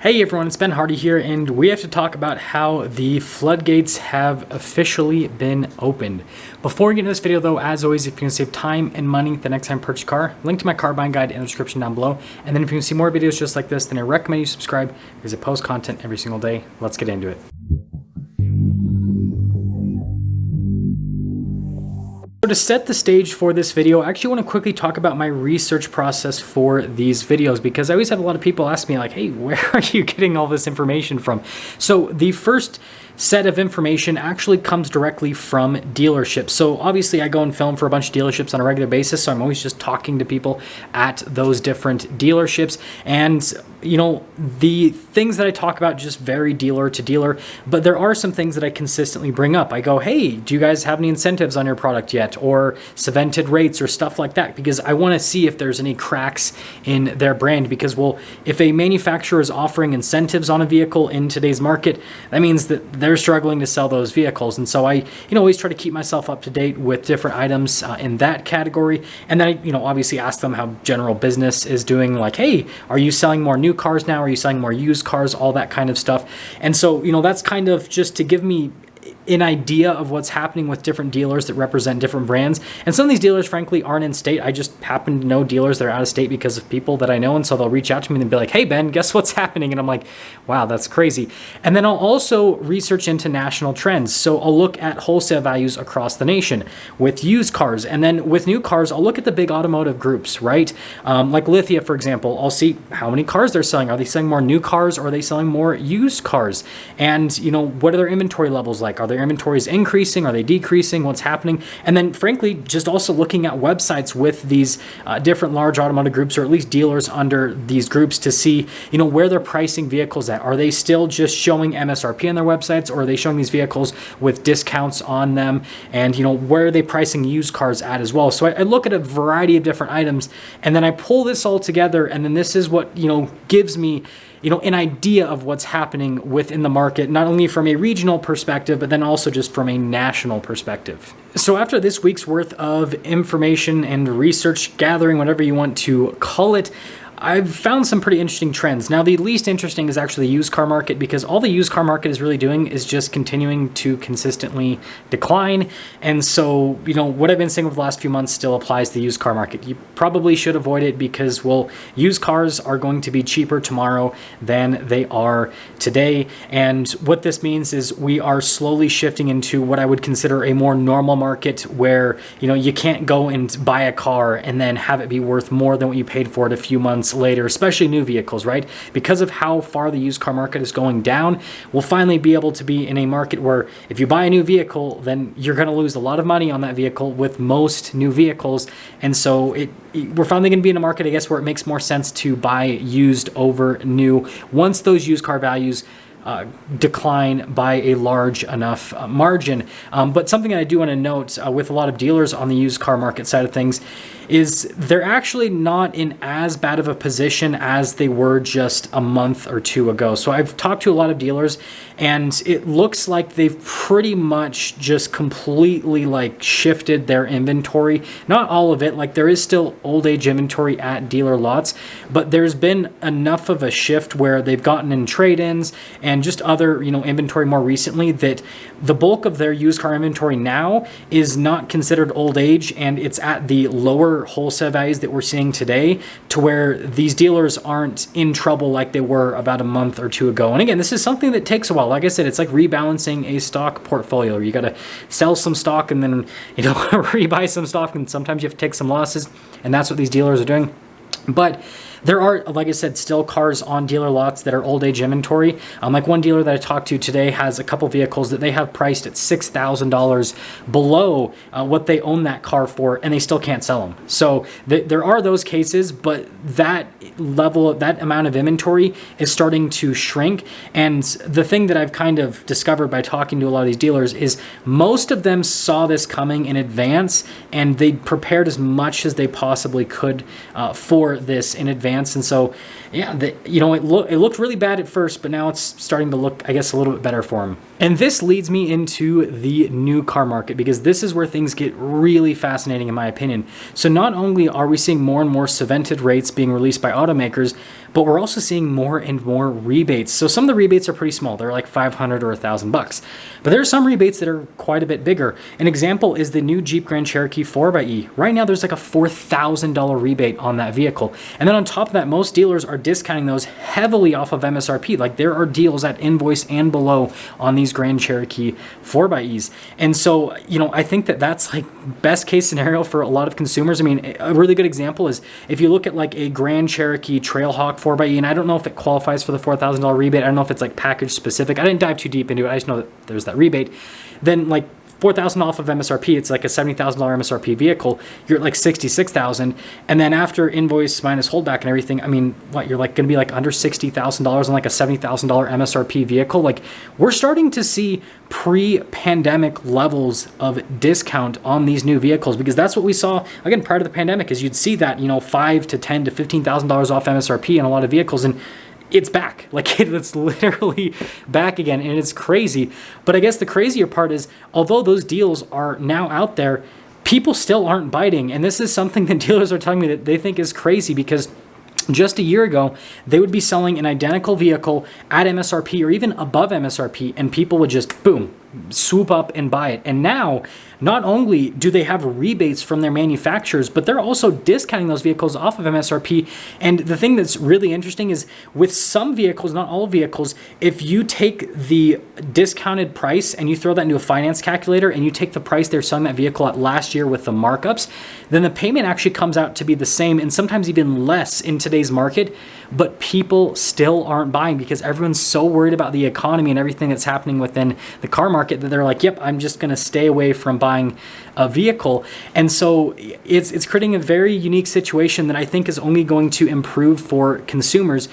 Hey everyone, it's Ben Hardy here, and we have to talk about how the floodgates have officially been opened. Before we get into this video though, as always, if you can save time and money the next time you purchase a car, link to my car buying guide in the description down below. And then if you can see more videos just like this, then I recommend you subscribe because I post content every single day. Let's get into it. So to set the stage for this video, I actually want to quickly talk about my research process for these videos, because I always have a lot of people ask me like, hey, where are you getting all this information from? So the first set of information actually comes directly from dealerships. So obviously I go and film for a bunch of dealerships on a regular basis, so I'm always just talking to people at those different dealerships. And you know, the things that I talk about just vary dealer to dealer, but there are some things that I consistently bring up. I go, hey, do you guys have any incentives on your product yet, or cemented rates or stuff like that? Because I want to see if there's any cracks in their brand. Because, well, if a manufacturer is offering incentives on a vehicle in today's market, that means that they're struggling to sell those vehicles. And so I, always try to keep myself up to date with different items in that category. And then I, obviously ask them how general business is doing. Like, hey, are you selling more new cars now? Are you selling more used cars? All that kind of stuff. And so, that's kind of just to give me an idea of what's happening with different dealers that represent different brands. And some of these dealers, frankly, aren't in state. I just happen to know dealers that are out of state because of people that I know. And so they'll reach out to me and be like, hey, Ben, guess what's happening? And I'm like, wow, that's crazy. And then I'll also research into national trends. So I'll look at wholesale values across the nation with used cars. And then with new cars, I'll look at the big automotive groups, right? Like Lithia, for example, I'll see how many cars they're selling. Are they selling more new cars, or are they selling more used cars? And, what are their inventory levels like? Are their inventories increasing? Are they decreasing? What's happening? And then frankly, just also looking at websites with these different large automotive groups, or at least dealers under these groups, to see, where they're pricing vehicles at. Are they still just showing MSRP on their websites, or are they showing these vehicles with discounts on them? And, where are they pricing used cars at as well? So I look at a variety of different items, and then I pull this all together, and then this is what, gives me an idea of what's happening within the market, not only from a regional perspective, but then also just from a national perspective. So after this week's worth of information and research gathering, whatever you want to call it, I've found some pretty interesting trends. Now, the least interesting is actually the used car market, because all the used car market is really doing is just continuing to consistently decline. And so, what I've been saying over the last few months still applies to the used car market. You probably should avoid it because, well, used cars are going to be cheaper tomorrow than they are today. And what this means is we are slowly shifting into what I would consider a more normal market, where, you can't go and buy a car and then have it be worth more than what you paid for it a few months later, especially new vehicles, right? Because of how far the used car market is going down, we'll finally be able to be in a market where if you buy a new vehicle, then you're going to lose a lot of money on that vehicle with most new vehicles. And so we're finally going to be in a market, I guess, where it makes more sense to buy used over new once those used car values decline by a large enough margin. But something I do want to note with a lot of dealers on the used car market side of things is they're actually not in as bad of a position as they were just a month or two ago. So I've talked to a lot of dealers, and it looks like they've pretty much just completely shifted their inventory. Not all of it, there is still old age inventory at dealer lots, but there's been enough of a shift where they've gotten in trade-ins and just other, inventory more recently, that the bulk of their used car inventory now is not considered old age, and it's at the lower wholesale values that we're seeing today, to where these dealers aren't in trouble like they were about a month or two ago. And again, this is something that takes a while. Like I said, it's like rebalancing a stock portfolio. You got to sell some stock and then, rebuy some stock, and sometimes you have to take some losses, and that's what these dealers are doing. But there are, like I said, still cars on dealer lots that are old age inventory. Like one dealer that I talked to today has a couple vehicles that they have priced at $6,000 below what they own that car for, and they still can't sell them. So there are those cases, but that amount of inventory is starting to shrink. And the thing that I've kind of discovered by talking to a lot of these dealers is most of them saw this coming in advance, and they prepared as much as they possibly could for this in advance. And so, yeah, it looked really bad at first, but now it's starting to look, I guess, a little bit better for them. And this leads me into the new car market, because this is where things get really fascinating in my opinion. So not only are we seeing more and more cemented rates being released by automakers, but we're also seeing more and more rebates. So some of the rebates are pretty small. They're like 500 or $1,000. But there are some rebates that are quite a bit bigger. An example is the new Jeep Grand Cherokee 4xe. Right now there's like a $4,000 rebate on that vehicle. And then on top of that, most dealers are discounting those heavily off of MSRP. Like there are deals at invoice and below on these Grand Cherokee 4xe. And so, I think that that's like best case scenario for a lot of consumers. I mean, a really good example is if you look at like a Grand Cherokee Trailhawk 4xe, and I don't know if it qualifies for the $4,000 rebate. I don't know if it's like package specific. I didn't dive too deep into it. I just know that there's that rebate. Then like $4,000 off of MSRP, it's like a $70,000 MSRP vehicle. You're at like $66,000, and then after invoice minus holdback and everything, I mean, you're like going to be like under $60,000 on like a $70,000 MSRP vehicle. Like we're starting to see pre-pandemic levels of discount on these new vehicles, because that's what we saw again prior to the pandemic. Is you'd see that $5,000 to $10,000 to $15,000 off MSRP on a lot of vehicles, and it's back. Like it's literally back again, and it's crazy. But I guess the crazier part is, although those deals are now out there, people still aren't biting. And this is something that dealers are telling me that they think is crazy, because just a year ago, they would be selling an identical vehicle at MSRP or even above MSRP, and people would just, boom, swoop up and buy it. And now, not only do they have rebates from their manufacturers, but they're also discounting those vehicles off of MSRP. And the thing that's really interesting is with some vehicles, not all vehicles, if you take the discounted price and you throw that into a finance calculator and you take the price they're selling that vehicle at last year with the markups, then the payment actually comes out to be the same and sometimes even less in today's market. But people still aren't buying because everyone's so worried about the economy and everything that's happening within the car market that they're like, yep, I'm just going to stay away from buying a vehicle. And so it's creating a very unique situation that I think is only going to improve for consumers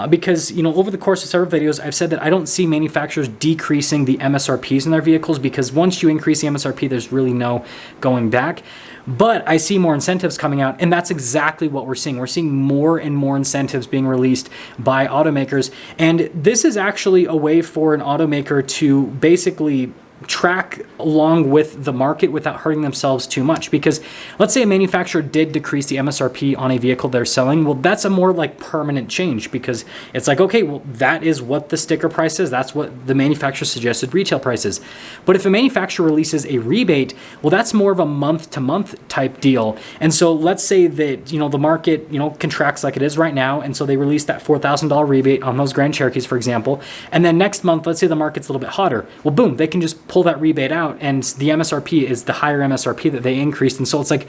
because, over the course of several videos, I've said that I don't see manufacturers decreasing the MSRPs in their vehicles, because once you increase the MSRP, there's really no going back. But I see more incentives coming out, and that's exactly what we're seeing. We're seeing more and more incentives being released by automakers, and this is actually a way for an automaker to basically track along with the market without hurting themselves too much. Because let's say a manufacturer did decrease the MSRP on a vehicle they're selling, well, that's a more like permanent change, because it's like, okay, well, that is what the sticker price is. That's what the manufacturer suggested retail price is. But if a manufacturer releases a rebate, well, that's more of a month-to-month type deal. And so let's say that, the market, contracts like it is right now, and so they release that $4,000 rebate on those Grand Cherokees, for example, and then next month, let's say the market's a little bit hotter. Well, boom, they can just pull that rebate out, and the MSRP is the higher MSRP that they increased. And so it's like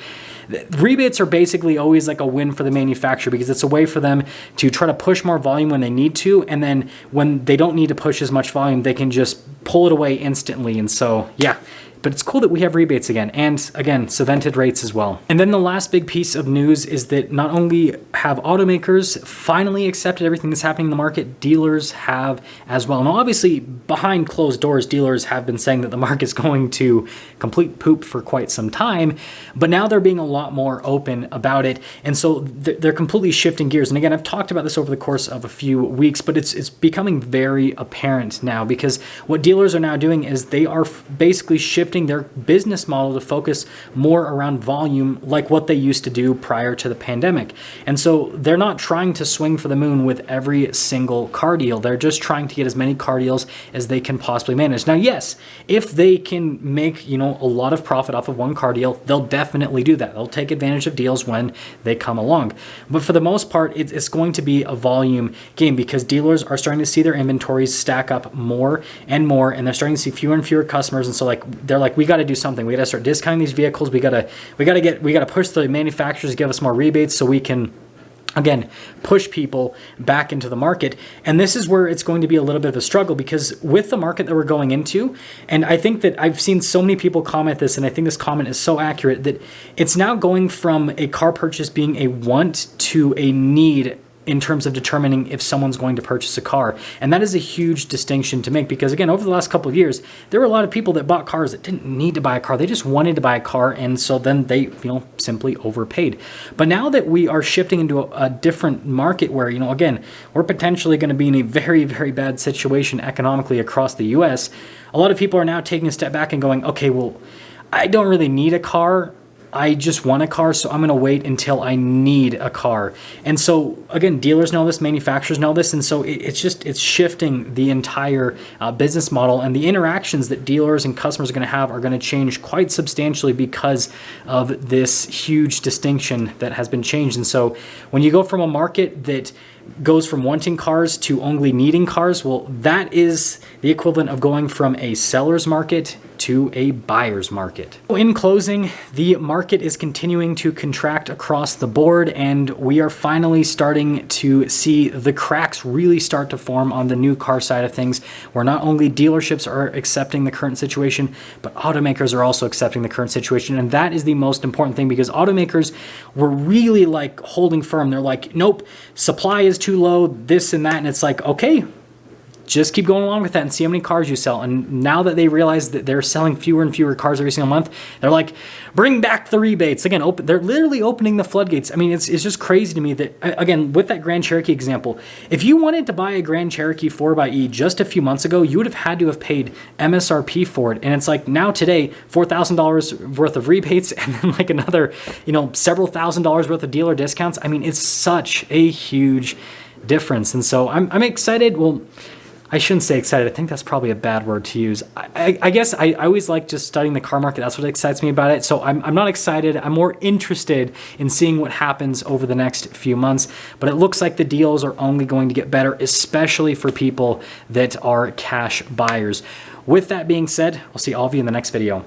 rebates are basically always like a win for the manufacturer, because it's a way for them to try to push more volume when they need to, and then when they don't need to push as much volume, they can just pull it away instantly. And so yeah, but it's cool that we have rebates again, and again, cemented rates as well. And then the last big piece of news is that not only have automakers finally accepted everything that's happening in the market, dealers have as well. Now, obviously, behind closed doors, dealers have been saying that the market's going to complete poop for quite some time, but now they're being a lot more open about it. And so they're completely shifting gears. And again, I've talked about this over the course of a few weeks, but it's becoming very apparent now, because what dealers are now doing is they are basically shifting their business model to focus more around volume, like what they used to do prior to the pandemic. And so they're not trying to swing for the moon with every single car deal. They're just trying to get as many car deals as they can possibly manage. Now, yes, if they can make, a lot of profit off of one car deal, they'll definitely do that. They'll take advantage of deals when they come along. But for the most part, it's going to be a volume game, because dealers are starting to see their inventories stack up more and more, and they're starting to see fewer and fewer customers. And so they're like, we got to do something. We got to start discounting these vehicles. We got to push the manufacturers to give us more rebates so we can, again, push people back into the market. And this is where it's going to be a little bit of a struggle, because with the market that we're going into, and I think that I've seen so many people comment this, and I think this comment is so accurate, that it's now going from a car purchase being a want to a need in terms of determining if someone's going to purchase a car. And that is a huge distinction to make, because again, over the last couple of years, there were a lot of people that bought cars that didn't need to buy a car. They just wanted to buy a car, and so then they, simply overpaid. But now that we are shifting into a different market where, again, we're potentially going to be in a very, very bad situation economically across the US, a lot of people are now taking a step back and going, okay, well, I don't really need a car. I just want a car, so I'm going to wait until I need a car. And so again, dealers know this, manufacturers know this, and so it's shifting the entire business model, and the interactions that dealers and customers are going to have are going to change quite substantially because of this huge distinction that has been changed. And so when you go from a market that goes from wanting cars to only needing cars, well, that is the equivalent of going from a seller's market to a buyer's market. In closing, the market is continuing to contract across the board, and we are finally starting to see the cracks really start to form on the new car side of things, where not only dealerships are accepting the current situation, but automakers are also accepting the current situation. And that is the most important thing, because automakers were really like holding firm. They're like, nope, supply is too low, this and that. And it's like, okay, just keep going along with that and see how many cars you sell. And now that they realize that they're selling fewer and fewer cars every single month, they're like, bring back the rebates. Again, they're literally opening the floodgates. I mean, it's just crazy to me that, again, with that Grand Cherokee example, if you wanted to buy a Grand Cherokee 4xe just a few months ago, you would have had to have paid MSRP for it. And it's like now today, $4,000 worth of rebates and then like another, several $1,000s worth of dealer discounts. I mean, it's such a huge difference. And so I'm excited. Well, I shouldn't say excited. I think that's probably a bad word to use. I guess I always like just studying the car market. That's what excites me about it. So I'm not excited. I'm more interested in seeing what happens over the next few months. But it looks like the deals are only going to get better, especially for people that are cash buyers. With that being said, I'll see all of you in the next video.